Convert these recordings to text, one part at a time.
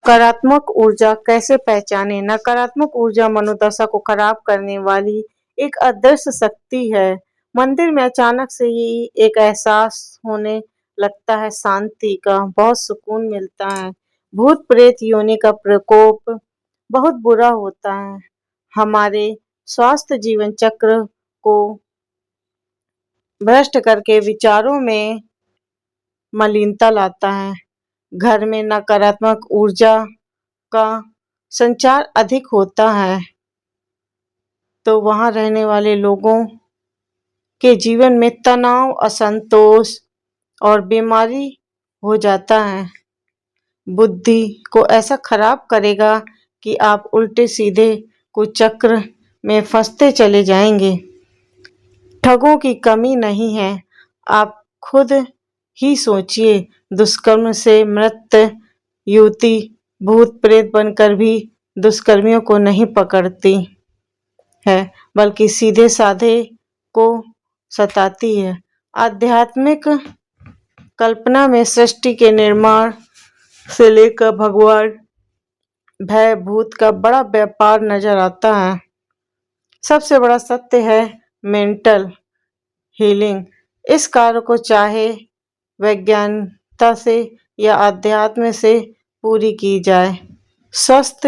नकारात्मक ऊर्जा कैसे पहचानें? नकारात्मक ऊर्जा मनोदशा को खराब करने वाली एक अदृश्य शक्ति है। मंदिर में अचानक से ही एक एहसास होने लगता है शांति का, बहुत सुकून मिलता है। भूत प्रेत योनि का प्रकोप बहुत बुरा होता है। हमारे स्वास्थ्य जीवन चक्र को भ्रष्ट करके विचारों में मलिनता लाता है। घर में नकारात्मक ऊर्जा का संचार अधिक होता है तो वहां रहने वाले लोगों के जीवन में तनाव, असंतोष और बीमारी हो जाता है। बुद्धि को ऐसा खराब करेगा कि आप उल्टे सीधे कुचक्र में फंसते चले जाएंगे। ठगों की कमी नहीं है। आप खुद ही सोचिए, दुष्कर्म से मृत युवती भूत प्रेत बनकर भी दुष्कर्मियों को नहीं पकड़ती है, बल्कि सीधे साधे को सताती है। आध्यात्मिक कल्पना में सृष्टि के निर्माण से लेकर भगवान भय भूत का बड़ा व्यापार नजर आता है। सबसे बड़ा सत्य है मेंटल हीलिंग। इस कार्य को चाहे वैज्ञानिकता से या अध्यात्म से पूरी की जाए। स्वस्थ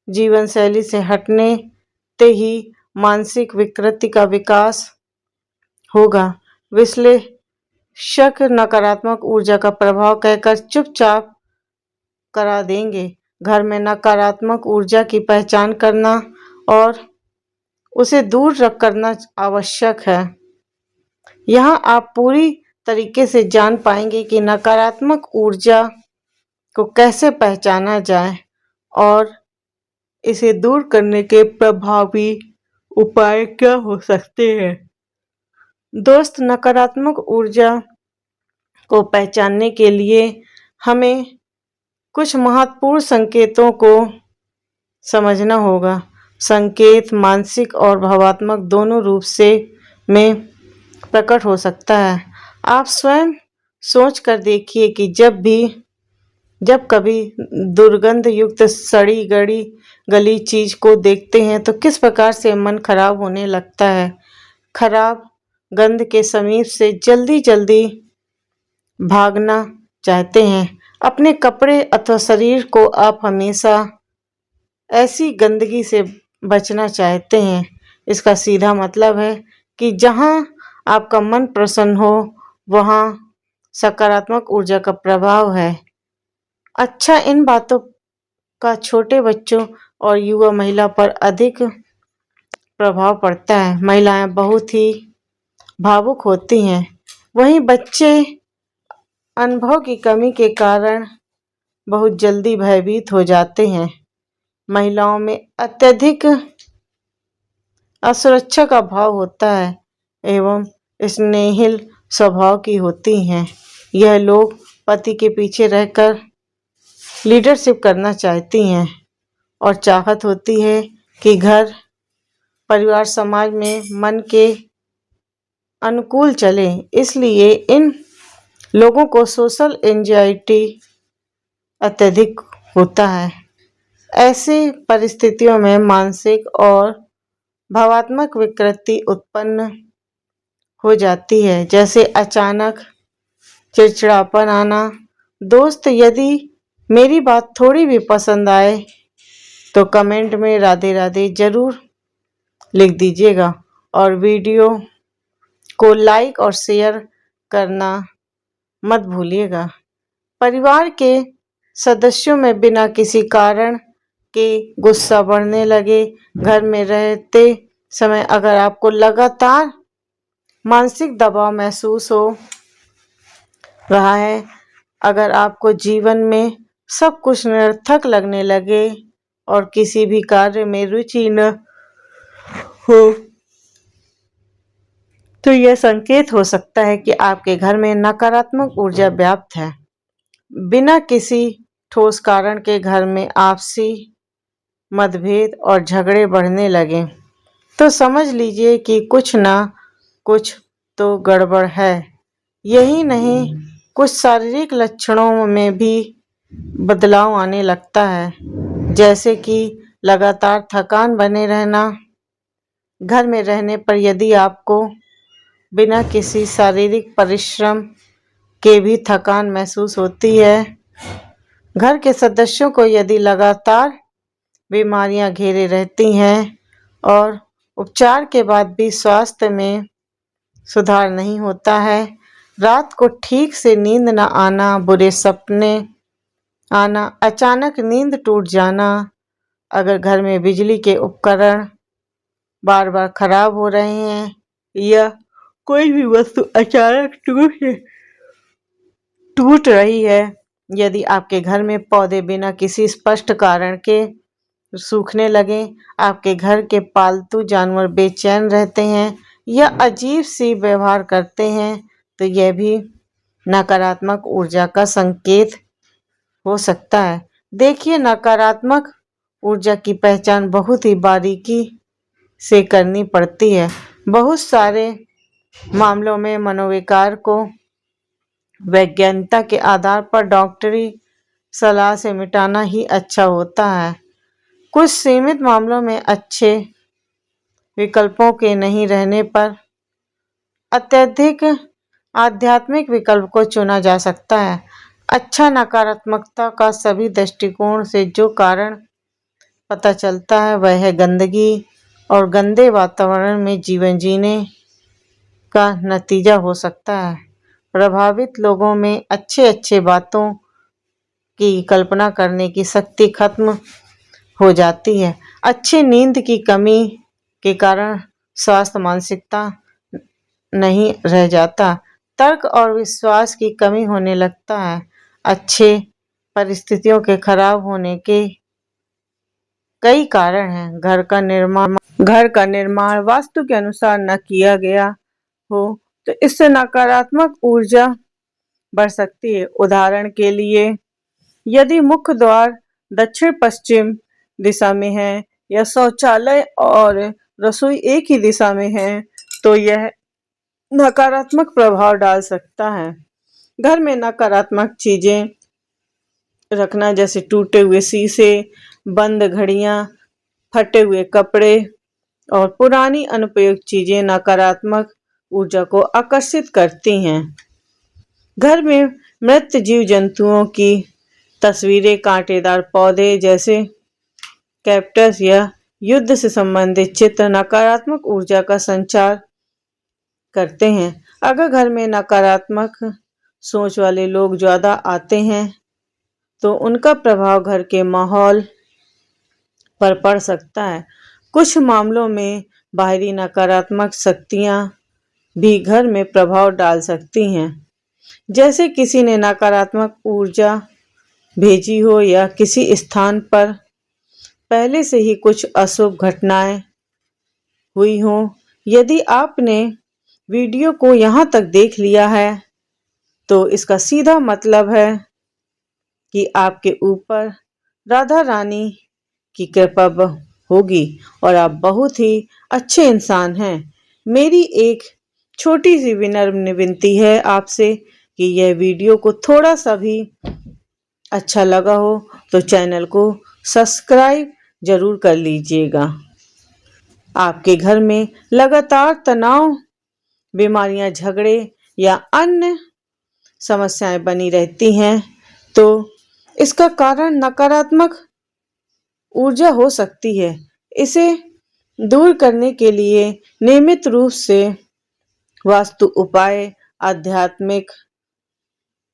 जीवन शैली से हटने ते ही मानसिक विकृति का विकास होगा। विश्लेषक नकारात्मक ऊर्जा का प्रभाव कहकर चुपचाप करा देंगे। घर में नकारात्मक ऊर्जा की पहचान करना और उसे दूर रख करना आवश्यक है। यहाँ आप पूरी तरीके से जान पाएंगे कि नकारात्मक ऊर्जा को कैसे पहचाना जाए और इसे दूर करने के प्रभावी उपाय क्या हो सकते हैं। दोस्त, नकारात्मक ऊर्जा को पहचानने के लिए हमें कुछ महत्वपूर्ण संकेतों को समझना होगा। संकेत मानसिक और भावात्मक दोनों रूप से में प्रकट हो सकता है। आप स्वयं सोच कर देखिए कि जब कभी दुर्गंध युक्त सड़ी गड़ी गली चीज को देखते हैं तो किस प्रकार से मन खराब होने लगता है। खराब गंध के समीप से जल्दी जल्दी भागना चाहते हैं। अपने कपड़े अथवा शरीर को आप हमेशा ऐसी गंदगी से बचना चाहते हैं। इसका सीधा मतलब है कि जहां आपका मन प्रसन्न हो वहां सकारात्मक ऊर्जा का प्रभाव है। अच्छा, इन बातों का छोटे बच्चों और युवा महिला पर अधिक प्रभाव पड़ता है। महिलाएं बहुत ही भावुक होती हैं, वहीं बच्चे अनुभव की कमी के कारण बहुत जल्दी भयभीत हो जाते हैं। महिलाओं में अत्यधिक असुरक्षा का भाव होता है एवं स्नेहिल स्वभाव की होती हैं। यह लोग पति के पीछे रहकर लीडरशिप करना चाहती हैं और चाहत होती है कि घर परिवार समाज में मन के अनुकूल चले। इसलिए इन लोगों को सोशल एंजाइटी अत्यधिक होता है। ऐसी परिस्थितियों में मानसिक और भावात्मक विकृति उत्पन्न हो जाती है, जैसे अचानक चिड़चिड़ापन आना। दोस्त, यदि मेरी बात थोड़ी भी पसंद आए तो कमेंट में राधे राधे जरूर लिख दीजिएगा और वीडियो को लाइक और शेयर करना मत भूलिएगा। परिवार के सदस्यों में बिना किसी कारण के गुस्सा बढ़ने लगे। घर में रहते समय अगर आपको लगातार मानसिक दबाव महसूस हो रहा है, अगर आपको जीवन में सब कुछ निरर्थक लगने लगे और किसी भी कार्य में रुचि न हो, तो यह संकेत हो सकता है कि आपके घर में नकारात्मक ऊर्जा व्याप्त है। बिना किसी ठोस कारण के घर में आपसी मतभेद और झगड़े बढ़ने लगे तो समझ लीजिए कि कुछ ना कुछ तो गड़बड़ है। यही नहीं, कुछ शारीरिक लक्षणों में भी बदलाव आने लगता है, जैसे कि लगातार थकान बने रहना। घर में रहने पर यदि आपको बिना किसी शारीरिक परिश्रम के भी थकान महसूस होती है, घर के सदस्यों को यदि लगातार बीमारियां घेरे रहती हैं और उपचार के बाद भी स्वास्थ्य में सुधार नहीं होता है, रात को ठीक से नींद न आना, बुरे सपने आना, अचानक नींद टूट जाना, अगर घर में बिजली के उपकरण बार बार खराब हो रहे हैं या कोई भी वस्तु अचानक टूट रही है, यदि आपके घर में पौधे बिना किसी स्पष्ट कारण के सूखने लगे, आपके घर के पालतू जानवर बेचैन रहते हैं या अजीब सी व्यवहार करते हैं, तो यह भी नकारात्मक ऊर्जा का संकेत हो सकता है। देखिए, नकारात्मक ऊर्जा की पहचान बहुत ही बारीकी से करनी पड़ती है। बहुत सारे मामलों में मनोविकार को वैज्ञानिकता के आधार पर डॉक्टरी सलाह से मिटाना ही अच्छा होता है। कुछ सीमित मामलों में अच्छे विकल्पों के नहीं रहने पर अत्यधिक आध्यात्मिक विकल्प को चुना जा सकता है। अच्छा, नकारात्मकता का सभी दृष्टिकोण से जो कारण पता चलता है वह है गंदगी और गंदे वातावरण में जीवन जीने का नतीजा हो सकता है। प्रभावित लोगों में अच्छे बातों की कल्पना करने की शक्ति खत्म हो जाती है। अच्छी नींद की कमी के कारण स्वास्थ्य मानसिकता नहीं रह जाता, तर्क और विश्वास की कमी होने लगता है। अच्छे परिस्थितियों के खराब होने के कई कारण हैं। घर का निर्माण वास्तु के अनुसार न किया गया हो तो इससे नकारात्मक ऊर्जा बढ़ सकती है। उदाहरण के लिए, यदि मुख्य द्वार दक्षिण पश्चिम दिशा में है या शौचालय और रसोई एक ही दिशा में है, तो यह नकारात्मक प्रभाव डाल सकता है। घर में नकारात्मक चीजें रखना, जैसे टूटे हुए शीशे, बंद घड़ियां, फटे हुए कपड़े और पुरानी अनुपयुक्त चीजें नकारात्मक ऊर्जा को आकर्षित करती हैं। घर में मृत जीव जंतुओं की तस्वीरें, कांटेदार पौधे जैसे कैक्टस या युद्ध से संबंधित चित्र नकारात्मक ऊर्जा का संचार करते हैं। अगर घर में नकारात्मक सोच वाले लोग ज्यादा आते हैं तो उनका प्रभाव घर के माहौल पर पड़ सकता है। कुछ मामलों में बाहरी नकारात्मक शक्तियां भी घर में प्रभाव डाल सकती हैं, जैसे किसी ने नकारात्मक ऊर्जा भेजी हो या किसी स्थान पर पहले से ही कुछ अशुभ घटनाएं हुई हो। यदि आपने वीडियो को यहाँ तक देख लिया है तो इसका सीधा मतलब है कि आपके ऊपर राधा रानी की कृपा होगी और आप बहुत ही अच्छे इंसान हैं। मेरी एक छोटी सी विनम्र विनती है आपसे कि यह वीडियो को थोड़ा सा भी अच्छा लगा हो तो चैनल को सब्सक्राइब जरूर कर लीजिएगा। आपके घर में लगातार तनाव, बीमारियां, झगड़े या अन्य समस्याएं बनी रहती हैं तो इसका कारण नकारात्मक ऊर्जा हो सकती है। इसे दूर करने के लिए नियमित रूप से वास्तु उपाय, आध्यात्मिक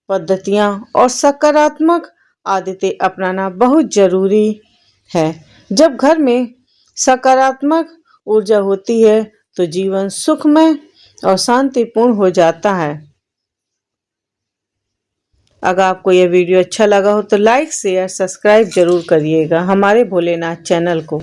पद्धतियां और सकारात्मक आदतें अपनाना बहुत जरूरी है। जब घर में सकारात्मक ऊर्जा होती है तो जीवन सुखमय और शांतिपूर्ण हो जाता है। अगर आपको यह वीडियो अच्छा लगा हो तो लाइक, शेयर, सब्सक्राइब जरूर करिएगा हमारे भोलेनाथ चैनल को।